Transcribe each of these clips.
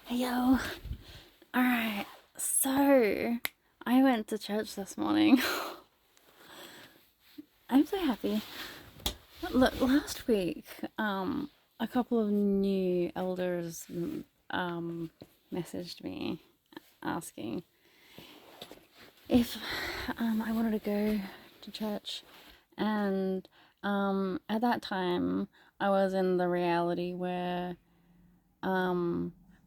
Hey yo. Alright, so I went to church this morning. I'm so happy. Look, last week, a couple of new elders messaged me asking if I wanted to go to church. And at that time, I was in the reality where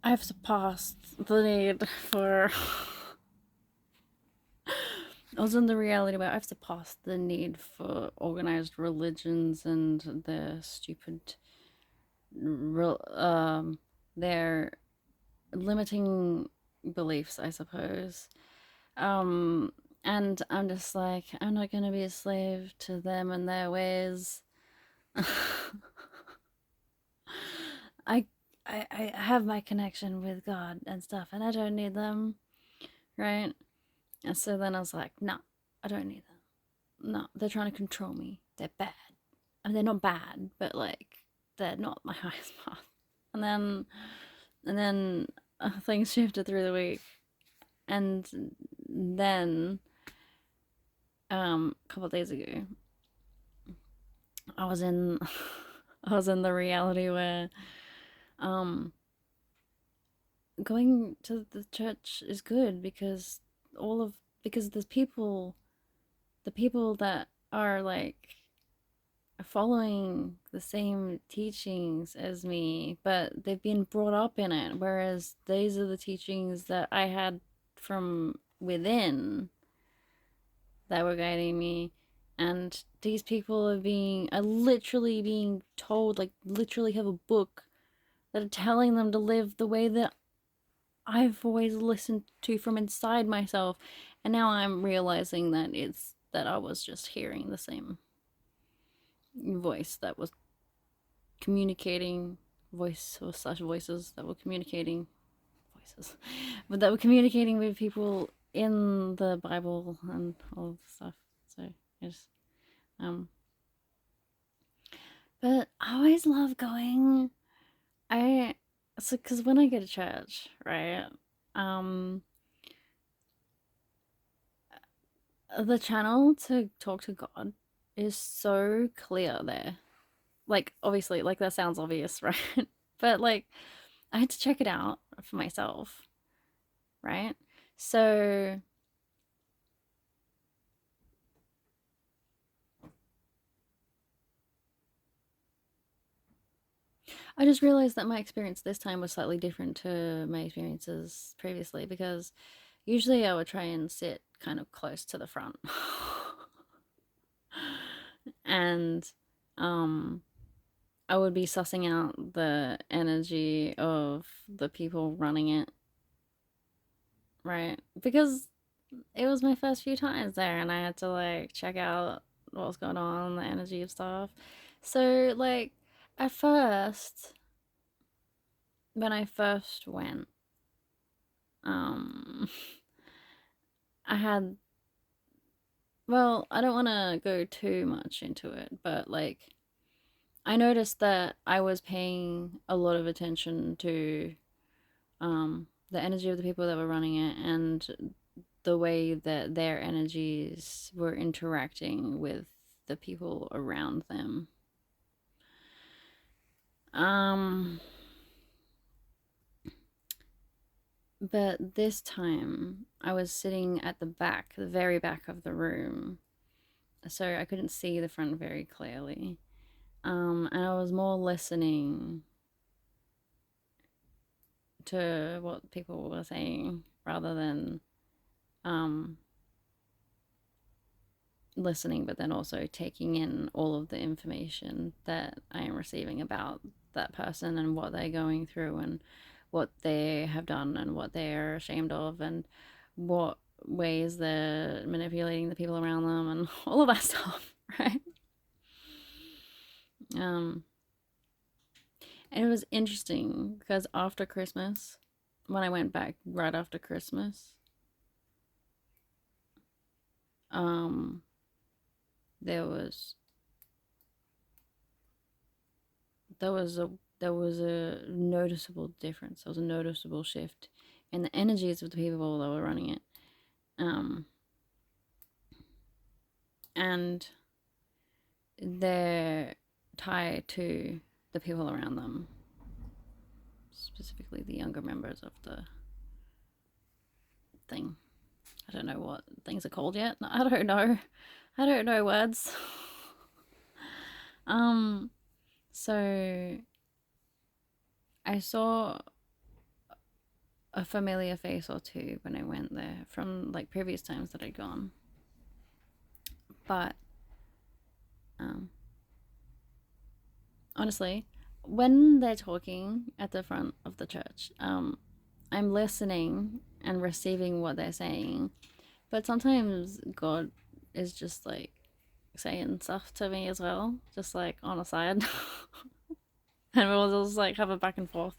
I've surpassed the need for I was in the reality where I've surpassed the need for organized religions and their stupid, their limiting beliefs, I suppose. Um, and I'm just like, I'm not gonna be a slave to them and their ways. I, I have my connection with God and stuff, and I don't need them, right? And so then I was like, no, I don't need them. No, they're trying to control me. They're bad. I mean, they're not bad, but like they're not my highest path. And then things shifted through the week, and then a couple of days ago, I was in I was in the reality where um going to the church is good because all of because there's people the people that are like following the same teachings as me, but they've been brought up in it. Whereas these are the teachings that I had from within that were guiding me. And these people are literally being told, like, literally have a book that are telling them to live the way that I've always listened to from inside myself. And now I'm realizing that it's that I was just hearing the same voice that was communicating voice or such voices that were communicating voices, but that were communicating with people in the Bible and all of the stuff. So yes, um, but I always love going. I so because when I go to church, right, um, the channel to talk to God is so clear there. Like obviously, like that sounds obvious, right? But like I had to check it out for myself, right? So I just realized that my experience this time was slightly different to my experiences previously because usually I would try and sit kind of close to the front. And um I would be sussing out the energy of the people running it, right? Because it was my first few times there and I had to like check out what was going on, the energy of stuff. So like at first when I first went, um I had well, I don't want to go too much into it, but like I noticed that I was paying a lot of attention to the energy of the people that were running it and the way that their energies were interacting with the people around them. Um but this time I was sitting at the back, the very back of the room, so I couldn't see the front very clearly. And I was more listening to what people were saying rather than um, listening, but then also taking in all of the information that I am receiving about that person and what they're going through and what they have done and what they're ashamed of and what ways they're manipulating the people around them and all of that stuff, right? Um, and it was interesting because after Christmas, when I went back right after Christmas, um, there was there was a there was a noticeable difference. There was a noticeable shift in the energies of the people that were running it. And they're tied to the people around them, specifically the younger members of the thing. I don't know what things are called yet. I don't know. I don't know words. So I saw a familiar face or two when I went there from like previous times that I'd gone. But honestly, when they're talking at the front of the church, I'm listening and receiving what they're saying. But sometimes God is just like saying stuff to me as well, just like on a side. And we'll just like have a back and forth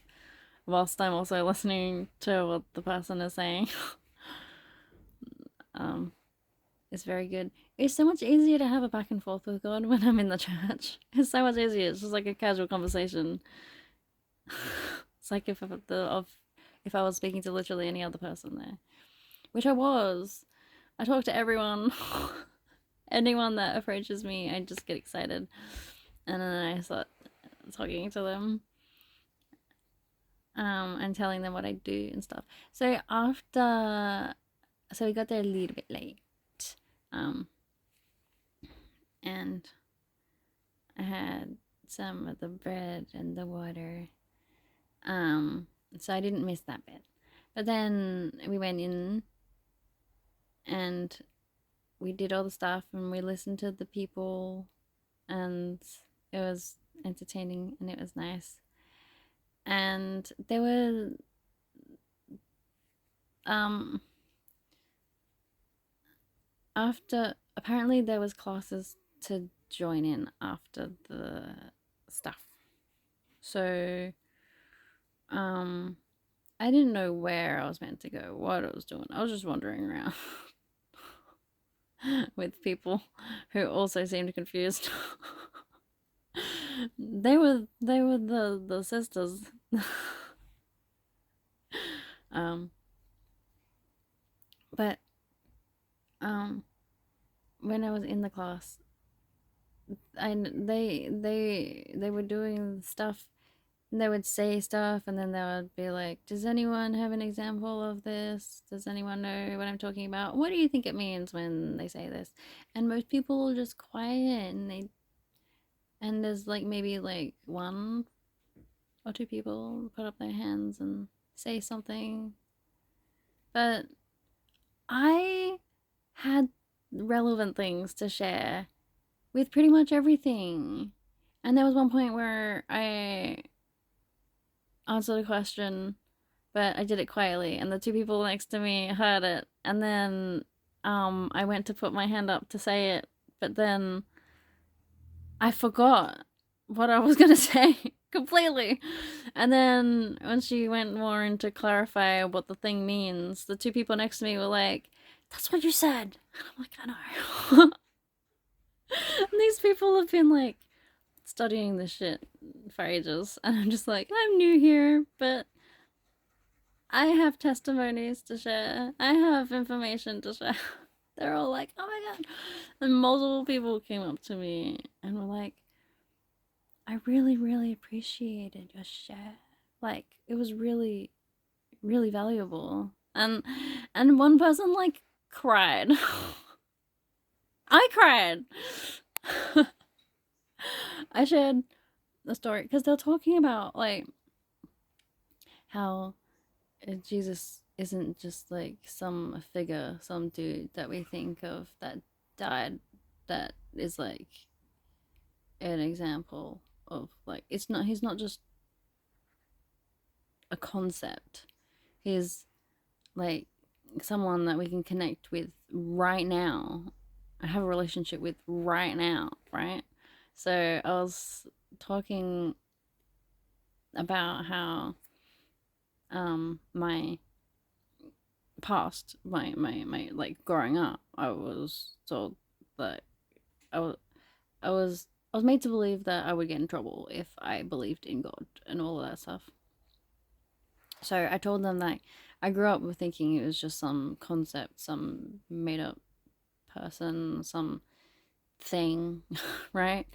whilst I'm also listening to what the person is saying. It's very good. It's so much easier to have a back and forth with God when I'm in the church. It's so much easier. It's just like a casual conversation. It's like if I was speaking to literally any other person there, which I was. I talk to everyone. Anyone that approaches me, I just get excited, and then I start talking to them, and telling them what I do and stuff. So we got there a little bit late, and I had some of the bread and the water, so I didn't miss that bit. But then we went in, and we did all the stuff, and we listened to the people, and it was entertaining and it was nice. And there were after, apparently there was classes to join in after the stuff. So I didn't know where I was meant to go, what I was doing. I was just wandering around with people who also seemed confused. They were the sisters. But when I was in the class, they were doing stuff. And they would say stuff, and then they would be like, "Does anyone have an example of this? Does anyone know what I'm talking about? What do you think it means when they say this?" And most people are just quiet, and there's like maybe like one or two people put up their hands and say something. But I had relevant things to share with pretty much everything. And there was one point where I answered a question, but I did it quietly, and the two people next to me heard it. And then I went to put my hand up to say it, but then I forgot what I was gonna say completely. And then when she went more into clarify what the thing means, the two people next to me were like, "That's what you said." And I'm like, "I know." And these people have been like studying this shit for ages, and I'm just like, I'm new here, but I have testimonies to share. I have information to share. They're all like, "Oh my god." And multiple people came up to me and were like, "I really, really appreciated your share. Like, it was really, really valuable." And one person like cried. I cried. I shared the story because they're talking about like how Jesus isn't just like some figure, some dude that we think of that died, that is like an example of like, he's not just a concept. He's like someone that we can connect with right now, have a relationship with right now, right? So I was talking about how my past, my like growing up, I was told that I was I was made to believe that I would get in trouble if I believed in God and all of that stuff. So I told them that I grew up with thinking it was just some concept, some made up person, some thing, right?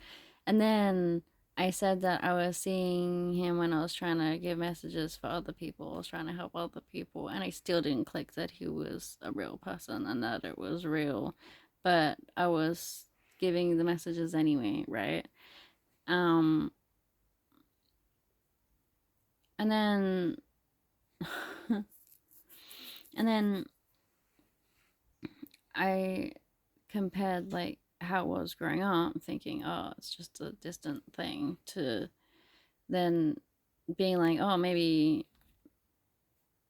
And then I said that I was seeing him when I was trying to give messages for other people. I was trying to help other people, and I still didn't click that he was a real person and that it was real. But I was giving the messages anyway, right? Um, and then, and then I compared like how it was growing up, thinking, oh, it's just a distant thing, to then being like, oh, maybe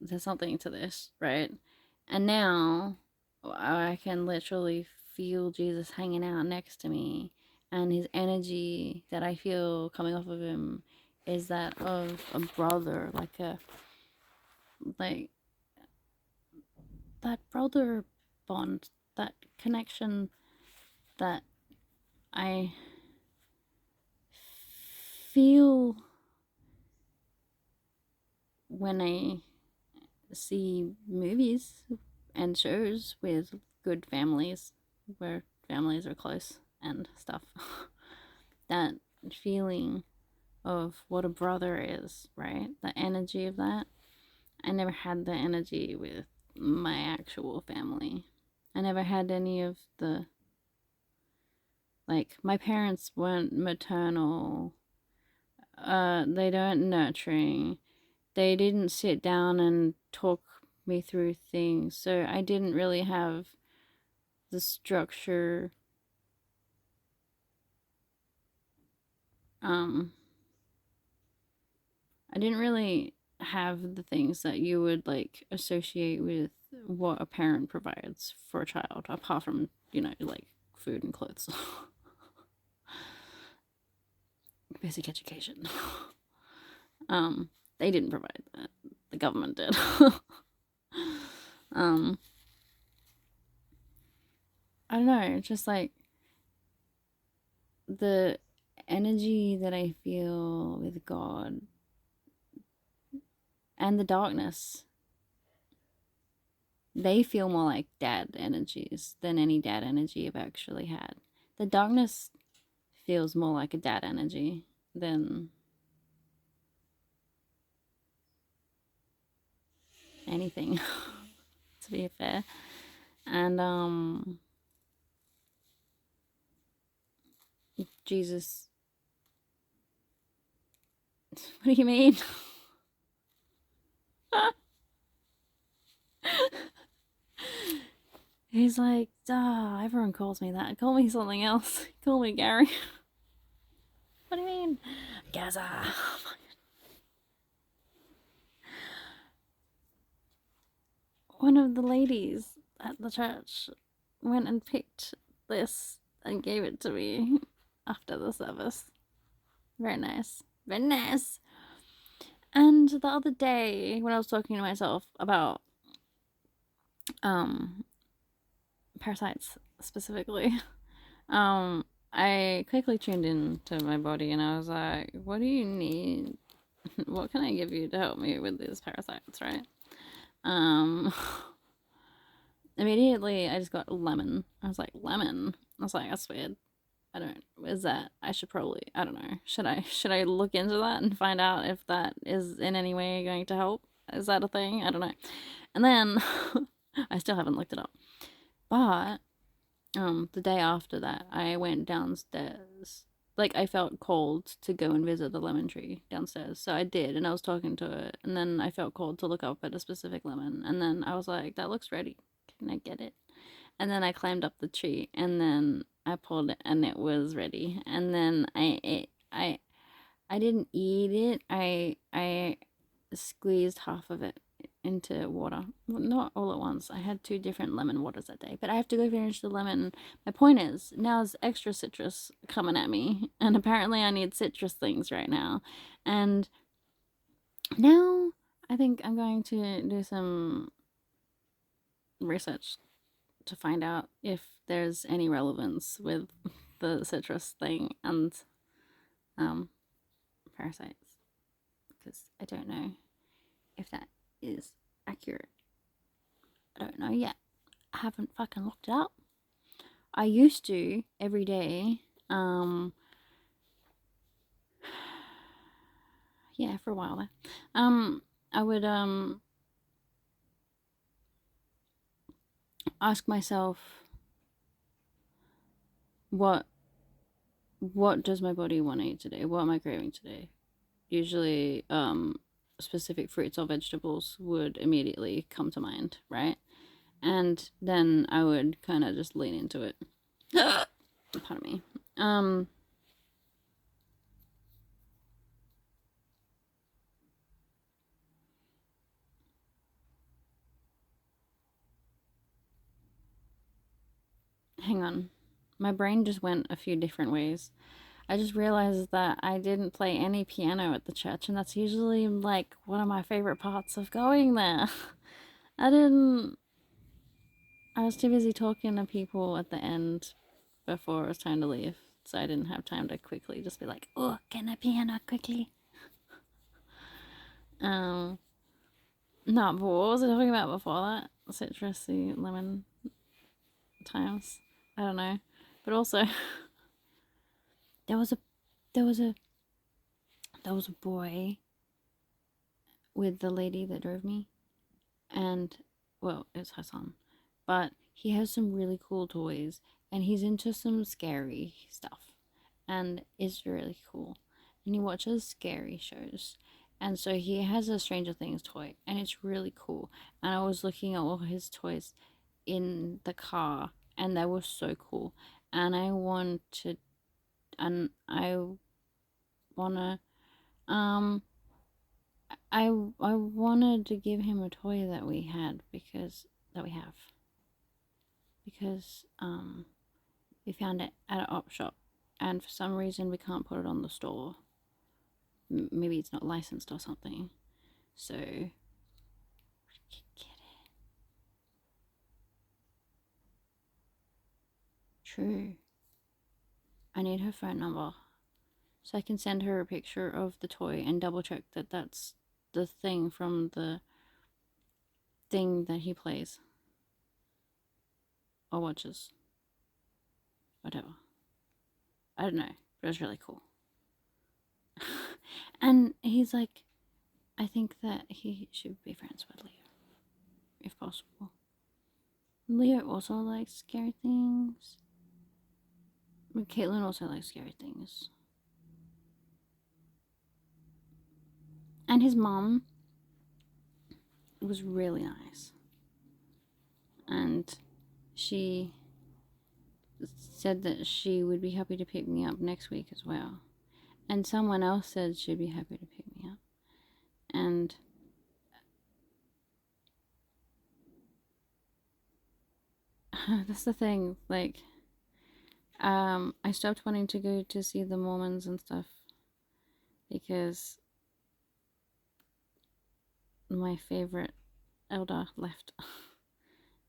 there's something to this, right? And now I can literally feel Jesus hanging out next to me, and his energy that I feel coming off of him is that of a brother, like that brother bond, that connection that I feel when I see movies and shows with good families where families are close and stuff. That feeling of what a brother is, right? The energy of that. I never had the energy with my actual family. I never had any of the, like, my parents weren't maternal. They don't nurturing. They didn't sit down and talk me through things. So I didn't really have the structure. Um, I didn't really have the things that you would like associate with what a parent provides for a child, apart from, like food and clothes, basic education. um, they didn't provide that. The government did. um, I don't know, just like the energy that I feel with God and the darkness, they feel more like dad energies than any dad energy I've actually had. The darkness feels more like a dad energy than anything, to be fair. And Jesus, what do you mean? He's like, everyone calls me that. Call me something else. Call me Gary. What do you mean? Gaza. One of the ladies at the church went and picked this and gave it to me after the service. Very nice. Very nice. And the other day, when I was talking to myself about um parasites specifically, I quickly tuned into my body and I was like, what do you need? What can I give you to help me with these parasites, right? Um Immediately I just got lemon. I was like, lemon. I was like, that's weird. I don't. Is that? I should probably. I don't know. Should I look into that and find out if that is in any way going to help? Is that a thing? I don't know. And then I still haven't looked it up. But the day after that, I went downstairs. Like I felt called to go and visit the lemon tree downstairs, so I did, and I was talking to it, and then I felt called to look up at a specific lemon, and then I was like, "That looks ready. Can I get it?" And then I climbed up the tree, and then I pulled it, and it was ready. And then I didn't eat it. I squeezed half of it into water. Well, not all at once. I had 2 different lemon waters that day, but I have to go finish the lemon. My point is, now there's extra citrus coming at me, and apparently I need citrus things right now. And now I think I'm going to do some research to find out if there's any relevance with the citrus thing and parasites, because I don't know if that is accurate. I don't know yet. I haven't fucking looked it up. I used to every day. Yeah, for a while there. I would ask myself, what does my body want to eat today? What am I craving today? Usually, specific fruits or vegetables would immediately come to mind, right? And then I would kind of just lean into it. Pardon me. Hang on. My brain just went a few different ways. I just realized that I didn't play any piano at the church, and that's usually like one of my favorite parts of going there. I didn't. I was too busy talking to people at the end before it was time to leave, so I didn't have time to quickly just be like, "Oh, can I piano quickly?" No, but what was I talking about before that? Citrusy lemon times. I don't know, but also there was a there was a there was a boy with the lady that drove me, and well, it's her son, but he has some really cool toys, and he's into some scary stuff, and it's really cool. And he watches scary shows, and so he has a Stranger Things toy, and it's really cool. And I was looking at all his toys in the car, and they were so cool. And I wanna, um, I wanted to give him a toy that we had that we have because we found it at an op shop, and for some reason we can't put it on the store. Maybe it's not licensed or something. So we can get it. True. I need her phone number so I can send her a picture of the toy and double check that that's the thing from the thing that he plays or watches. Whatever. I don't know, but it was really cool. And he's like, I think that he should be friends with Leo, if possible. Leo also likes scary things. But Caitlin also likes scary things. And his mom was really nice. And she said that she would be happy to pick me up next week as well. And someone else said she'd be happy to pick me up. And that's the thing, like, I stopped wanting to go to see the Mormons and stuff because my favorite elder left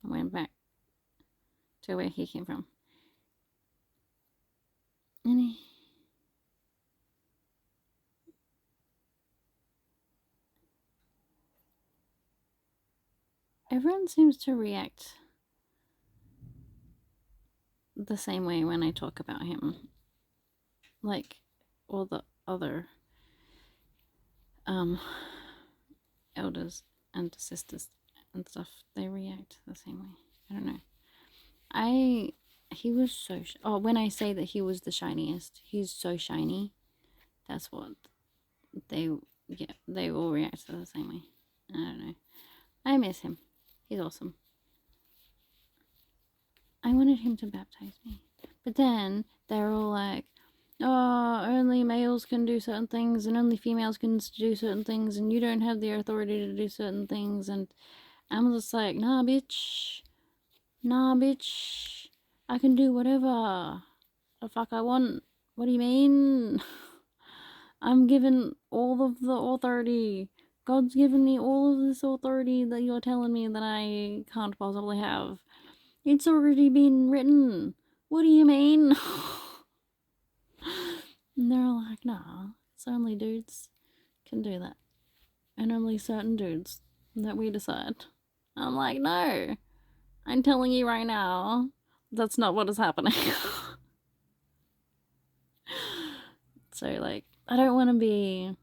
and went back to where he came from. And everyone seems to react the same way when I talk about him. Like all the other elders and sisters and stuff, they react the same way. I don't know. He was so when I say that he was the shiniest, he's so shiny. That's what they they all react the same way. I don't know. I miss him. He's awesome. I wanted him to baptize me, but then they're all like, oh, only males can do certain things and only females can do certain things, and you don't have the authority to do certain things. And I'm just like, nah, bitch. I can do whatever the fuck I want. What do you mean? I'm given all of the authority. God's given me all of this authority that you're telling me that I can't possibly have. It's already been written. What do you mean? And they're all like, nah, it's only dudes can do that. And only certain dudes that we decide. I'm like, no, I'm telling you right now, that's not what is happening. So, like, I don't want to be,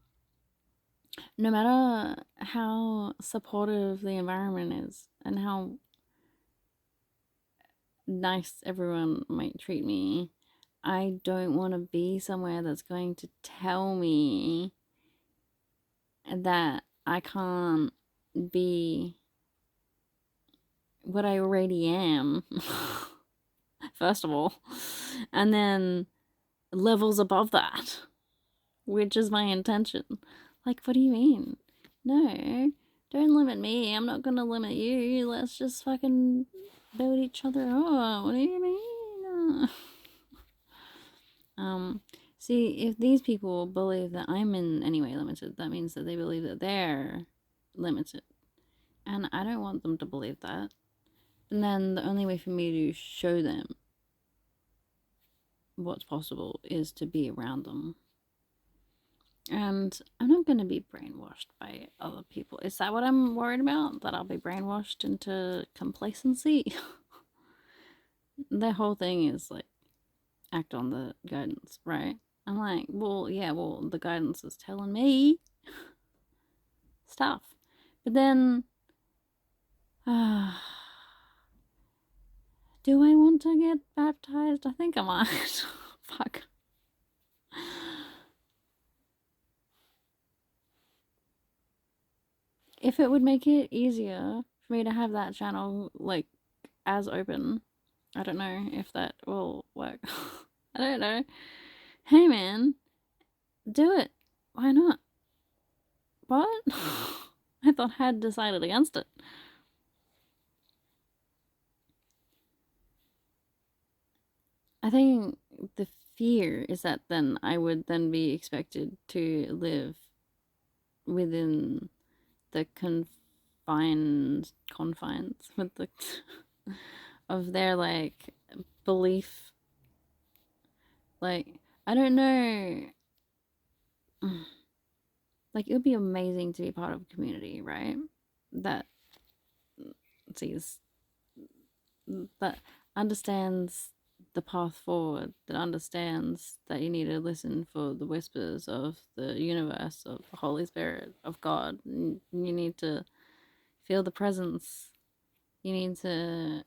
no matter how supportive the environment is and how nice everyone might treat me, I don't want to be somewhere that's going to tell me that I can't be what I already am, first of all, and then levels above that, which is my intention. Like, what do you mean? No, don't limit me. I'm not gonna limit you. Let's just fucking build each other up. What do you mean? See, if these people believe that I'm in any way limited, that means that they believe that they're limited. And I don't want them to believe that. And then the only way for me to show them what's possible is to be around them. And I'm not going to be brainwashed by other people. Is that what I'm worried about? That I'll be brainwashed into complacency? Their whole thing is like, act on the guidance, right? I'm like, well, yeah, well, the guidance is telling me stuff. But then, do I want to get baptized? I think I might. Fuck. If it would make it easier for me to have that channel, like, as open, I don't know if that will work. I don't know. Hey, man, do it. Why not? What? I thought I had decided against it. I think the fear is that then I would then be expected to live within the confines with the of their like belief. Like, I don't know. Like, it would be amazing to be part of a community, right? That sees, that understands the path forward, that understands that you need to listen for the whispers of the universe, of the Holy Spirit, of God. You need to feel the presence. You need to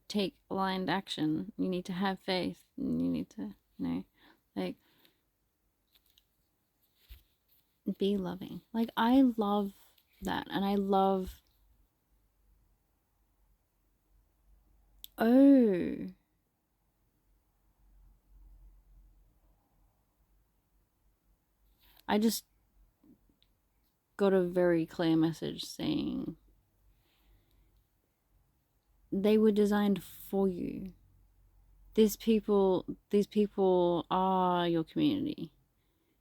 take aligned action. You need to have faith. You need to, like, be loving. Like, I love that. And I love, oh, I just got a very clear message saying they were designed for you. These people are your community.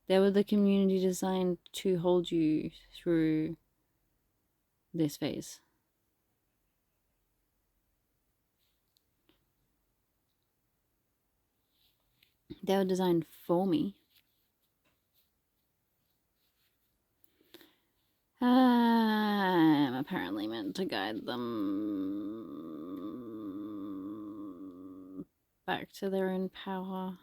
They were the community designed to hold you through this phase. They were designed for me. I'm apparently meant to guide them back to their own power,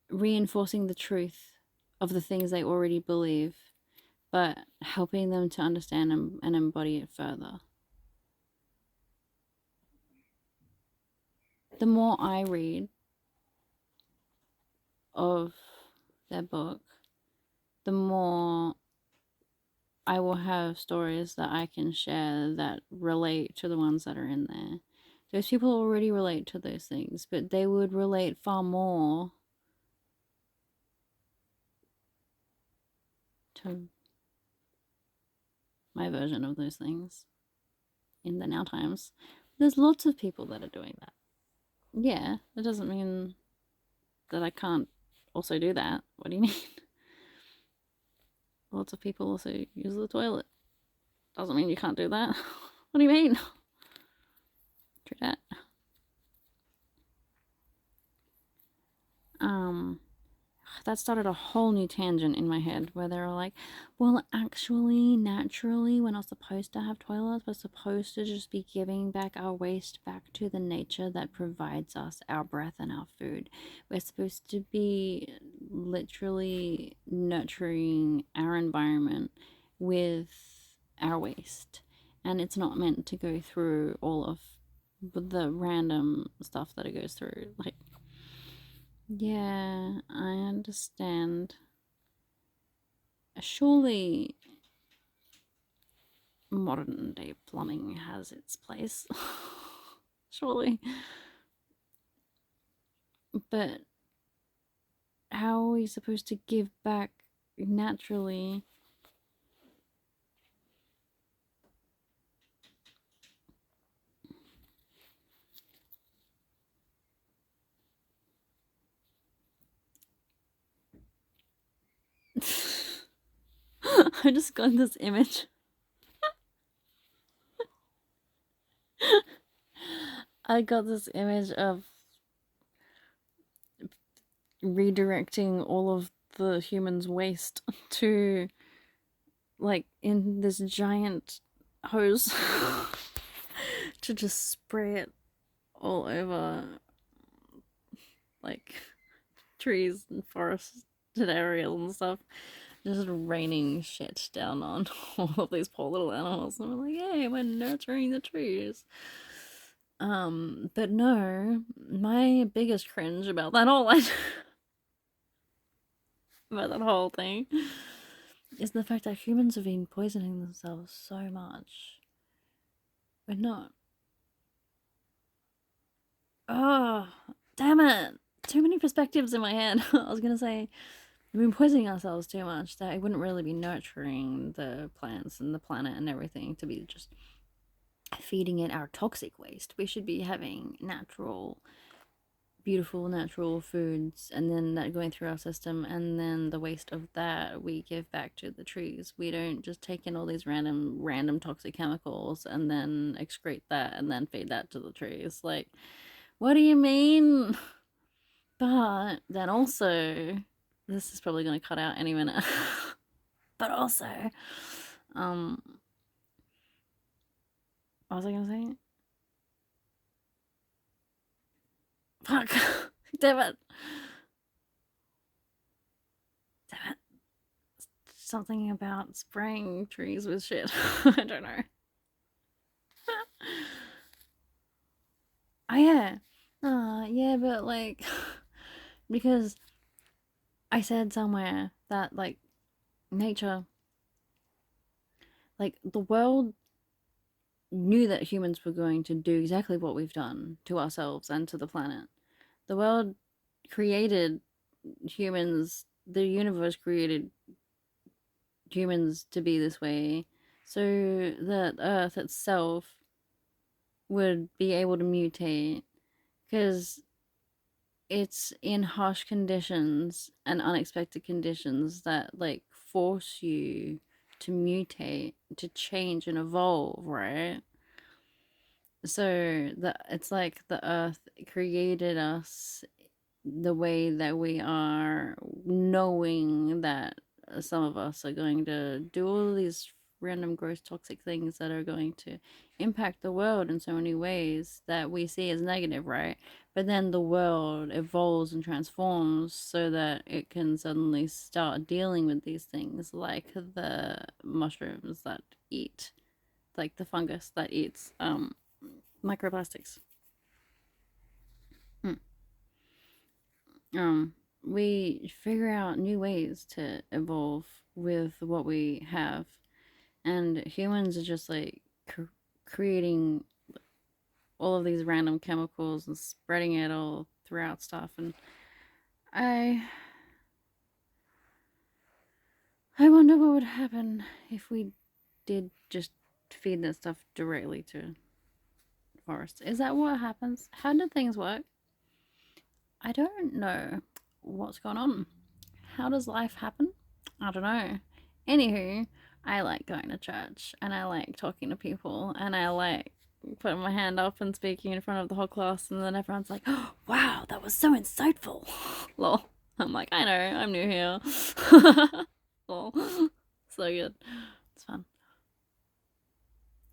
reinforcing the truth of the things they already believe, but helping them to understand and embody it further. The more I read of their book, the more I will have stories that I can share that relate to the ones that are in there. Those people already relate to those things, but they would relate far more to my version of those things in the now times. There's lots of people that are doing that. Yeah, that doesn't mean that I can't also do that. What do you mean? Lots of people also use the toilet. Doesn't mean you can't do that. What do you mean? True that. um that started a whole new tangent in my head where they were like, well, actually, naturally, we're not supposed to have toilets. We're supposed to just be giving back our waste back to the nature that provides us our breath and our food. We're supposed to be literally nurturing our environment with our waste. And it's not meant to go through all of the random stuff that it goes through. Like, yeah, I understand. Surely modern day plumbing has its place. Surely. But how are we supposed to give back naturally? I just got this image. I got this image of redirecting all of the humans' waste to, like, in this giant hose to just spray it all over, like, trees and forested areas and stuff, just raining shit down on all of these poor little animals. And we're like, hey, we're nurturing the trees. But no, my biggest cringe about that whole about that whole thing is the fact that humans have been poisoning themselves so much. We're not. Oh, damn it! Too many perspectives in my head. I was gonna say we've been poisoning ourselves too much that it wouldn't really be nurturing the plants and the planet and everything to be just feeding it our toxic waste. We should be having natural, beautiful natural foods, and then that going through our system, and then the waste of that we give back to the trees. We don't just take in all these random toxic chemicals and then excrete that and then feed that to the trees. Like, what do you mean? But then also, this is probably going to cut out any minute. But also, what was I going to say? Fuck. Damn it. Damn it. Something about spraying trees with shit. I don't know. Oh, yeah. Yeah, but like, because I said somewhere that, like, nature, like, the world knew that humans were going to do exactly what we've done to ourselves and to the planet. The world created humans, the universe created humans to be this way so that Earth itself would be able to mutate, because it's in harsh conditions and unexpected conditions that, like, force you to mutate, to change and evolve, right? So it's like the earth created us the way that we are, knowing that some of us are going to do all these random gross toxic things that are going to impact the world in so many ways that we see as negative, right? But then the world evolves and transforms so that it can suddenly start dealing with these things, like the mushrooms that eat, like the fungus that eats microplastics. Mm. We figure out new ways to evolve with what we have, and humans are just like creating all of these random chemicals and spreading it all throughout stuff. And I I wonder what would happen if we did just feed that stuff directly to forests. Is that what happens? How do things work? I don't know what's going on. How does life happen? I don't know. Anywho, I like going to church and I like talking to people and I like putting my hand up and speaking in front of the whole class, and then everyone's like, oh, wow, that was so insightful. Lol. I'm like, I know, I'm new here. Lol. So good. It's fun.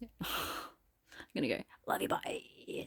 I'm gonna go. Love you, bye.